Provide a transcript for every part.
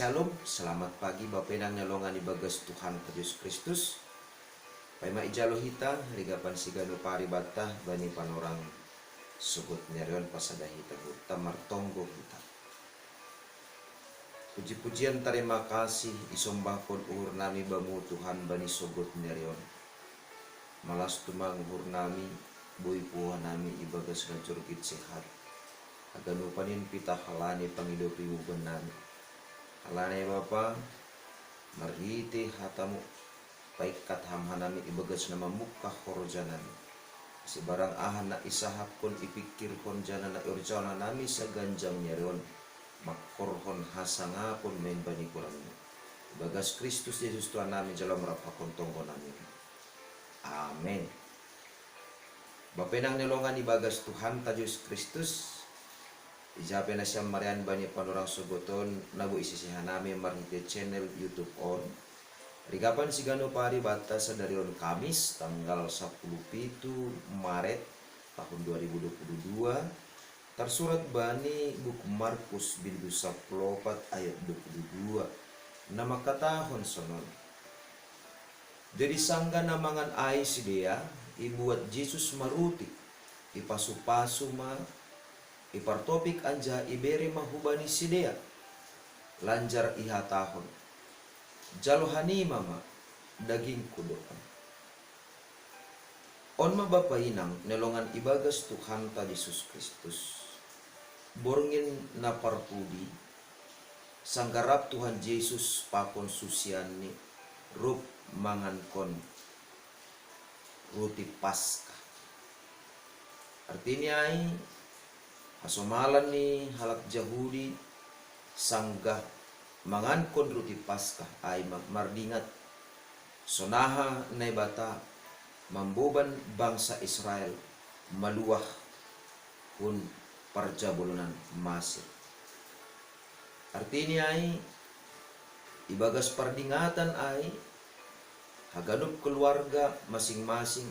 Shalom, selamat pagi Bapak Inang nyalongan ibagas Tuhan Yesus Kristus. Paima ijalo hita, rigapan sigano pari batah, bani panorang sugut nyarion pasada hita buta martonggo hita. Puji-pujian terima kasih isombakon uhur nami bamu Tuhan bani sugut nyarion. Malas tumang uhur nami, bui puha nami ibagas ngajurgit sehat. Aganu panin pita halani pangidopi uban nami. Halane Bapa, marhiti hatamu, paikat hamhanami ibagas nama muka horjanami. Si barang ahan na isahap kon ipikir kon jana na urjana nami sa ganjang nyarion, makorhon hasangapon men bani kurangmu. Ibagas Kristus Yesus Tuhan nami jalan merapakon tonggo nami. Amin. Bapenang nilongan ibagas Tuhan Yesus Kristus. Ijape na siyang marian bani panorang sugoton nabu isisihan namin marhite channel YouTube on. Rigapan sigano pari batas dari on Kamis tanggal 10 Maret tahun 2022. Tersurat bani buku Markus bin 14 ayat 22. Nama katahon sonon. Dari sangga namangan ai si dia ibuat Yesus maruti ipasu-pasu ma ipartopik anja iberi mahubani sidea lanjar ihatahon jalohani mama daging kudokan on mabapa inang nelongan ibagas Tuhan ta Yesus Kristus borngin na parpudi sanggarap Tuhan Yesus pakon susiani rup mangan kon ruti Paskah artinya asomalan ni halak Yahudi sanggah mangan kon ruti Paskah ay mardingat sonaha na bata mamboban bangsa Israel maluah kun parjabulunan Masir. Artinya ay ibagas pardingatan ay haganup keluarga masing-masing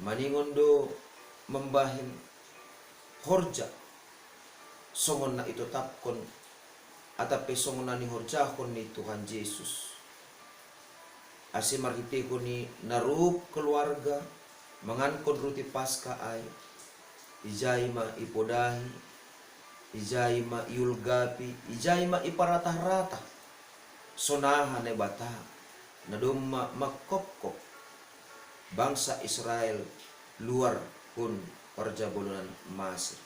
maningondo membahim horja songon na ito tapkon atape songon na ni horja kon ni Tuhan Yesus asi marhite ko ni narup keluarga mangankon ruti Paskah ay ijay ma ipodahi ijay ma iulgapi ijay ma iparatah-ratah sonahan ne bata nadumma makopkop bangsa Israel luar kun parjabulunan Masir.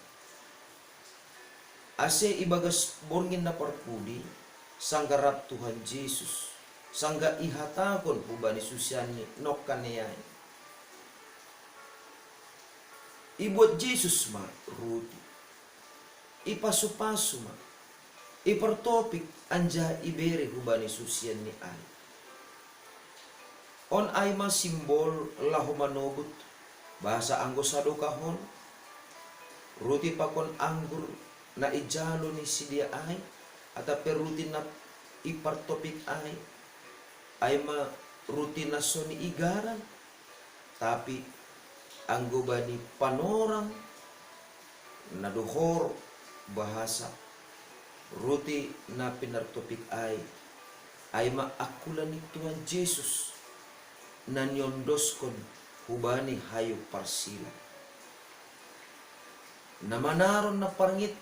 Ase ibagas borngin na parpudi sanggarap Tuhan Yesus sangga ihatakon ubani susyani nokkaneyay. Ibuat Yesus ma ruti ipasu-pasu ma ipartopik anja ibere ubani susyani ay. On ay ma simbol lahumanobut bahasa anggo sadokahon ruti pakon anggur na ijalo ni sidia ay atape ruti na ipartopik ay ma ruti na soni igaran tapi anggo bani panorang na dohor bahasa ruti na pinartopik ay ma akulan ni Tuhan Yesus na nyondoskon hubani hayu parsila na manaron na parngit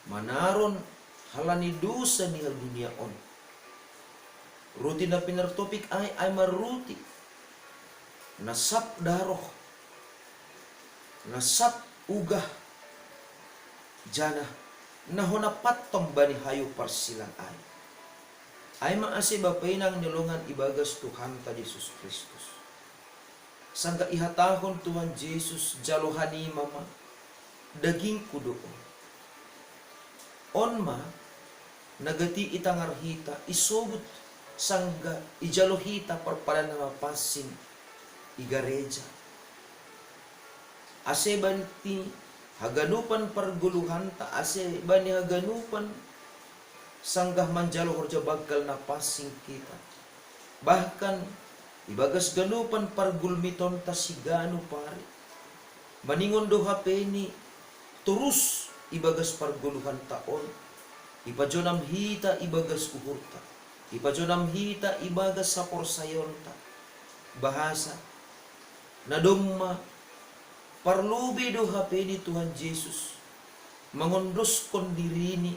manaron halani dosa ni dunia on ruti na pinartopik ay maruti nasap daroh nasap ugah jana nahona patong bani hayu parsilang ay maasi bapainang nilungan ibagas Tuhan ta Yesus Kristus sangga ihatahon Tuhan Yesus jalohani mama daging kudoon onma nagati itangarhita isobut sangga ijalohita parpalan na mapasin igareja ase banti haganupan parguluhan ta ase bani haganupan sanggah manjalo horja bagkal na pasing kita bahkan ibagas ganupan pargulmiton ta sigano pare maningon do hapeni terus ibagas parguluhan taon Ipajonam hita ibagas uhurta. Ipajonam hita ibagas sa porsayonta. Bahasa na dumma parlubi do hapeni Tuhan Yesus mangondos kon dirini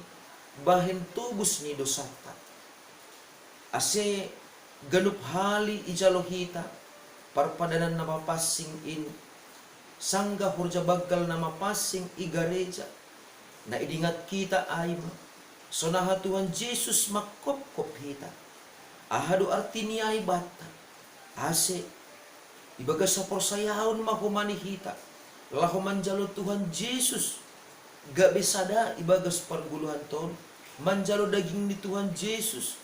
bahin tubus ni dosata. Ase ganup hali ijalohita parpadanan na mapasing in sangga hurja baggal na mapasing igareja na idingat kita ay sonaha Tuhan Yesus makop-kop hita. Ahado artinya ay bata. Ase ibagas sa porsayaon mahumani hita. Lahuman jalo Tuhan Yesus gak besada ibagas parguluhan ton. Manjalo daging ni Tuhan Yesus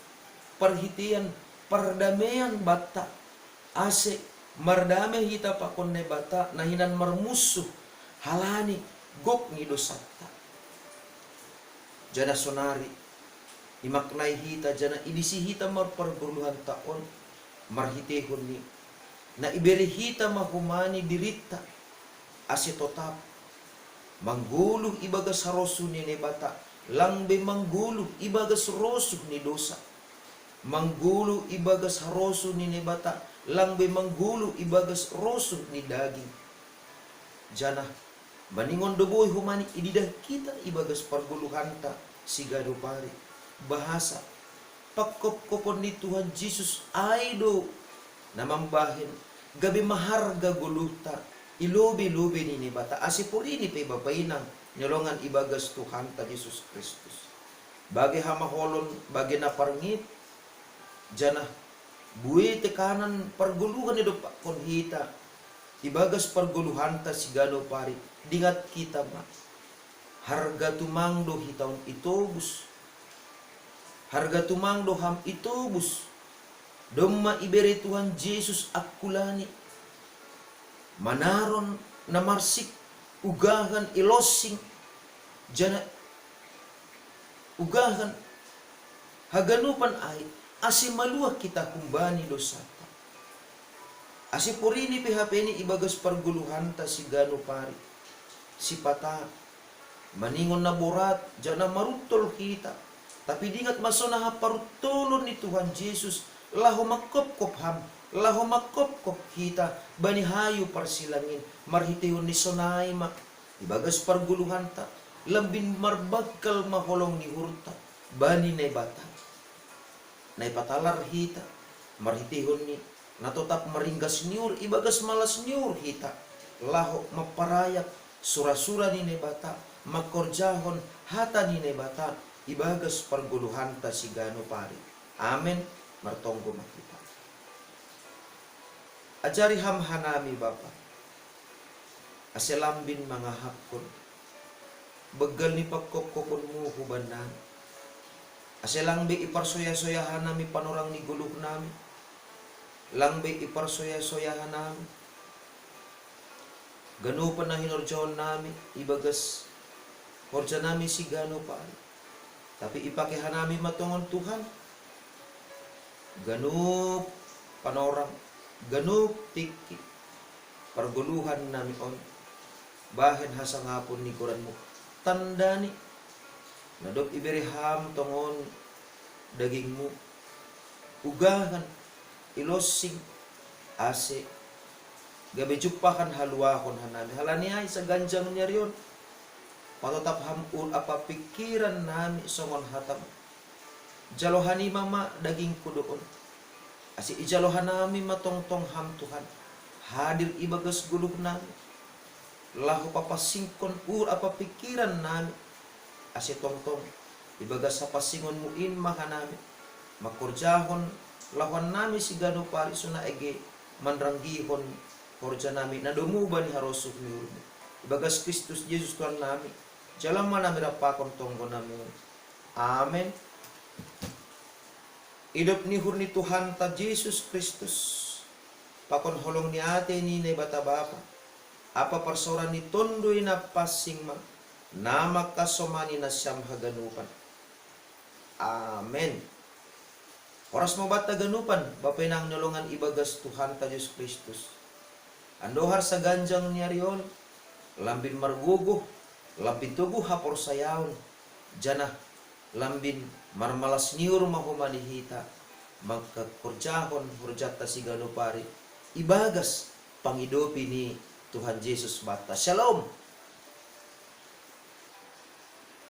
parhitian pardamaian bata. Ase mardame hita pakon ne bata nahinan marmusuh halani gok ni dosata. Jana sonari imaknai hita jana idisi hita marparguluhan taon marhitehon ni na iberi hita mahumani dirita ase totap mangguluh ibagas harosu ni bata langbe mangguluh ibagas rosuh ni dosa mangguluh ibagas harosu ni bata langbe mangguluh ibagas rosuh ni daging jana maningon doboy humani ididah kita ibagas parguluhanta sigado pari bahasa pakop-kopon ni Tuhan Yesus aido namambahin gabi maharga guluta ilobi-lobi ni bata asipuri ni pe bapainang nyolongan ibagas Tuhan ta Yesus Kristus bagi hamaholon bagi naparngit jana buwi tekanan parguluhan ni dopa kon hita ibagas parguluhan ta sigado pari dingat kita ma harga tumangdo hitaon itobus harga tumangdo ham itobus domma ibere Tuhan Yesus akulani manaron namarsik ugahan ilosing jana ugahan haganupan ay asimaluak kita kumbani dosata asipurini pihapeni ibagas parguluhan ta sigano pari sipata maningon na borat jana marutol kita tapi dingat masonaha parutolon ni Tuhan Yesus lahu makop-kop ham lahu makop-kop kita bani hayu parsilangin marhitihon ni sonay mak ibagas parguluhan ta lambin marbagkal maholong ni hurta bani na bata na ipatalar hita marhitihon ni natotap maringgas niur ibagas malas niur hita lahu maparayak sura-sura ni bata makorjahon hata ni bata ibagas parguluhan ta sigano pari amen martonggo makita ajari hamhanami Bapa aselambin mga hakon begal ni pagkopkopon mo hubanan aselangbe iparsoya-soyahan nami panorang ni guluk nami langbe iparsoya-soyahan nami gano pa na hinorjaon nami ibagas horja nami si gano pa tapi ipakehan nami matungon Tuhan gano panorang gano tiki parguluhan nami on bahen hasangapon ni koran mo tandani nadop iberiham tongon daging mo ugahan ilosing ase gabi jupakan haluahon hanami halani ay sa ganjang niya riyon patotap hamul apa pikiran nami songon hatam jalohani mama daging kudoon asi ijalohan nami matongtong ham Tuhan hadir ibagas guluk nami lahu papasingkon apa pikiran nami asi tongtong ibagas sa pasingon muin mahanami makurjahon lawan nami si gano parisuna ege manranggihon horja nami na dumuban harosuk ni urmo ibagas Kristus Yesus Tuhan nami jalan mana mirapakon tonggo nami amen hidup ni hurni Tuhan ta Yesus Kristus pakon holong ni ate ni bata bapa apa persoran ni tondoy na pasing ma nama kasomani na siyam haganupan amen oras mo bata ganupan bapay nang nyolongan ibagas Tuhan ta Yesus Kristus andohar sa ganjang niya riyon lambin margugo lambin tugo hapor sayaon jana lambin marmalas niur mahumanihita magkakurjahon hurjata si ganupari ibagas pangidopi ni Tuhan Yesus bata. Shalom.